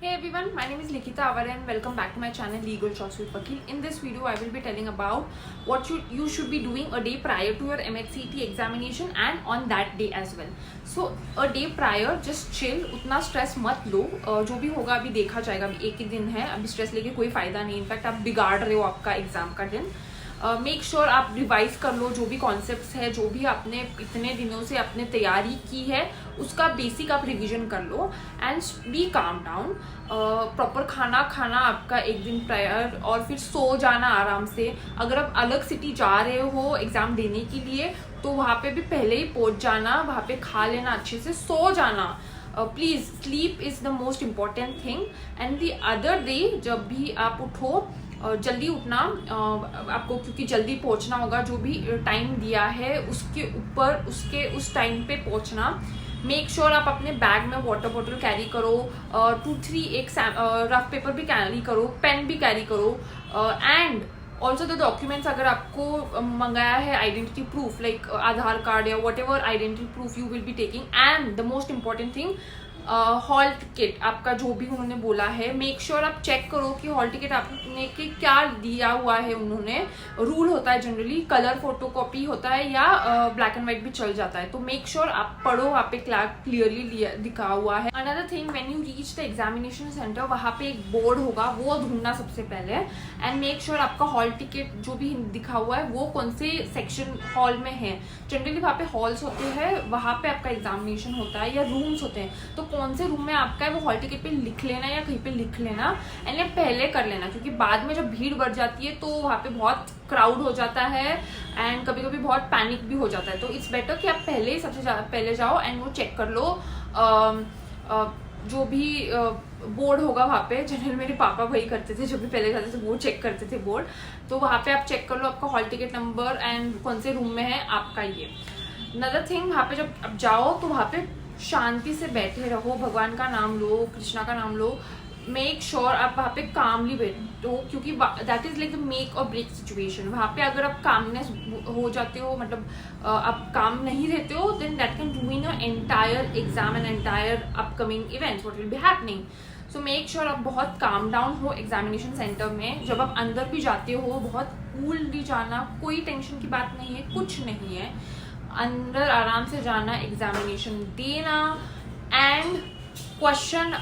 Hey everyone, my name is Likita Avare and welcome back to my channel Legal Talks with Vakil. In this video, I will be telling about what you should be doing a day prior to your MHCT examination and on that day as well. So a day prior, just chill, उतना stress मत लो. जो भी होगा अभी देखा जाएगा. अभी एक ही दिन है, अभी stress लेके कोई फायदा नहीं. इनफैक्ट आप बिगाड़ रहे हो आपका एग्जाम का दिन. मेक श्योर आप रिवाइज कर लो जो भी कॉन्सेप्ट्स है, जो भी आपने इतने दिनों से अपने तैयारी की है उसका बेसिक आप रिवीजन कर लो and be calm down. Proper खाना खाना आपका एक दिन प्रायर और फिर सो जाना आराम से. अगर आप अलग सिटी जा रहे हो एग्जाम देने के लिए तो वहाँ पे भी पहले ही पहुँच जाना, वहाँ पे खा लेना, अच्छे से सो जाना. Please sleep is the most important thing. And the other day जब भी आप उठो जल्दी उठना आपको, क्योंकि जल्दी पहुंचना होगा. जो भी टाइम दिया है उसके ऊपर उसके उस टाइम पे पहुंचना. मेक श्योर आप अपने बैग में वाटर बॉटल कैरी करो, 2-3 एक रफ पेपर भी कैरी करो, पेन भी कैरी करो. एंड ऑल्सो द डॉक्यूमेंट्स अगर आपको मंगाया है आइडेंटिटी प्रूफ लाइक आधार कार्ड या what ever identity proof you will be taking. And the most important thing hall ticket आपका जो भी उन्होंने बोला है, मेक श्योर आप चेक करो कि हॉल टिकट आपने के क्या दिया हुआ है. उन्होंने रूल होता है जनरली कलर फोटोकॉपी होता है या ब्लैक एंड व्हाइट भी चल जाता है. तो मेक श्योर आप पढ़ो, वहाँ पे क्लियरली दिखा हुआ है. Another thing, when you reach the examination centre वहाँ पे एक बोर्ड होगा, वो ढूंढना सबसे पहले. एंड मेक श्योर आपका हॉल टिकट जो भी दिखा हुआ है वो कौन से सेक्शन हॉल में है. जनरली वहाँ पे हॉल्स होते हैं, वहाँ पे आपका एग्जामिनेशन होता है या रूम्स होते हैं. तो कौन से रूम में आपका है वो हॉल टिकट पे लिख लेना या कहीं पे लिख लेना. एंड ये पहले कर लेना, क्योंकि बाद में जब भीड़ बढ़ जाती है तो वहाँ पे बहुत क्राउड हो जाता है एंड कभी कभी बहुत पैनिक भी हो जाता है. तो इट्स बेटर कि आप पहले ही सबसे पहले जाओ एंड वो चेक कर लो. जो भी बोर्ड होगा वहाँ पे, जनरल मेरे पापा वही करते थे, जब भी पहले जाते थे वो चेक करते थे बोर्ड. तो वहाँ पे आप चेक कर लो आपका हॉल टिकट नंबर एंड कौन से रूम में है आपका ये. अनदर थिंग, वहाँ पे जब आप जाओ तो वहाँ पे शांति से बैठे रहो, भगवान का नाम लो, कृष्णा का नाम लो. मेक श्योर आप वहाँ पे कामली बैठो, क्योंकि that is like the make और ब्रेक सिचुएशन. वहाँ पे अगर आप कामनेस हो जाते हो, मतलब आप काम नहीं रहते हो, then that can ruin your entire exam and entire upcoming events what will be happening. So make sure आप बहुत काम डाउन हो एग्जामिनेशन सेंटर में. जब आप अंदर भी जाते हो बहुत कूलली जाना, कोई टेंशन की बात नहीं है, कुछ नहीं है. अंदर आराम से जाना, एग्जामिनेशन देना एंड क्वेश्चन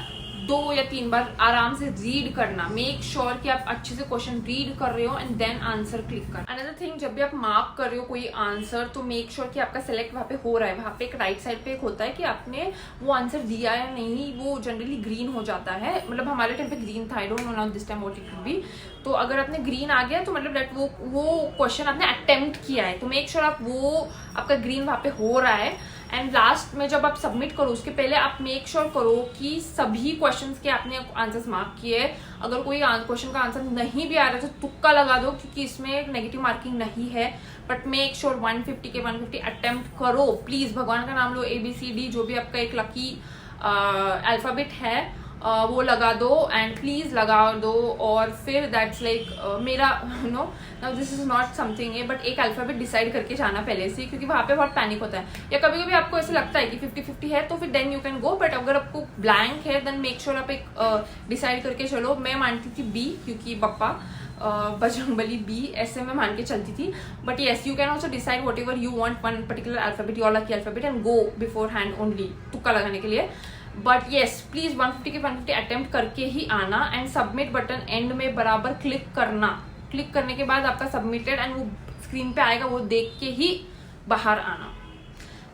2 या 3 बार आराम से रीड करना. मेक श्योर कि आप अच्छे से क्वेश्चन रीड कर रहे हो एंड देन आंसर क्लिक करना. अनदर थिंग, जब भी आप मार्क कर रहे हो कोई आंसर तो मेक श्योर कि आपका सिलेक्ट वहाँ पे हो रहा है. वहाँ पे एक राइट साइड पे एक होता है कि आपने वो आंसर दिया या नहीं, वो जनरली ग्रीन हो जाता है. मतलब हमारे टाइम पे ग्रीन था, I don't know now this time what it will be. तो अगर आपने ग्रीन आ गया तो मतलब दैट वो क्वेश्चन आपने अटेम्प्ट किया है. तो मेक श्योर आप वो आपका ग्रीन वहाँ पे हो रहा है. एंड लास्ट में जब आप सबमिट करो उसके पहले आप मेक श्योर करो कि सभी क्वेश्चंस के आपने आंसर्स मार्क किए. अगर कोई क्वेश्चन का आंसर नहीं भी आ रहा है तो तुक्का लगा दो, क्योंकि इसमें नेगेटिव मार्किंग नहीं है. बट मेक श्योर 150 के 150 अटेम्प्ट करो. प्लीज भगवान का नाम लो, ABCD जो भी आपका एक लकी अल्फाबेट है वो लगा दो एंड प्लीज लगा दो. और फिर दैट्स लाइक मेरा no now this is not something है, बट एक अल्फाबेट डिसाइड करके जाना पहले से, क्योंकि वहाँ पे बहुत पैनिक होता है. या कभी कभी आपको ऐसा लगता है कि 50-50 है तो फिर then you can go. But अगर आपको ब्लैंक है देन मेक श्योर आप एक डिसाइड करके चलो. मैं मानती थी B, क्योंकि पप्पा बजरंगबली B ऐसे में मान के चलती थी. But yes, you can also decide what ever you want one particular alphabet, your lucky alphabet and go before hand only, तुक्का लगाने के लिए. बट येस, प्लीज 150 के 150 अटेम्प्ट करके ही आना. एंड सबमिट बटन एंड में बराबर क्लिक करना. क्लिक करने के बाद आपका सबमिटेड एंड वो स्क्रीन पे आएगा, वो देख के ही बाहर आना.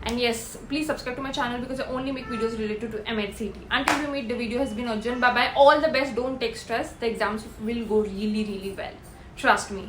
And yes, please subscribe to my channel because I only make videos related to MHCT. Until we meet, the video has been urgent. Bye bye. All the best. Don't take stress. The exams will go really, really well. Trust me.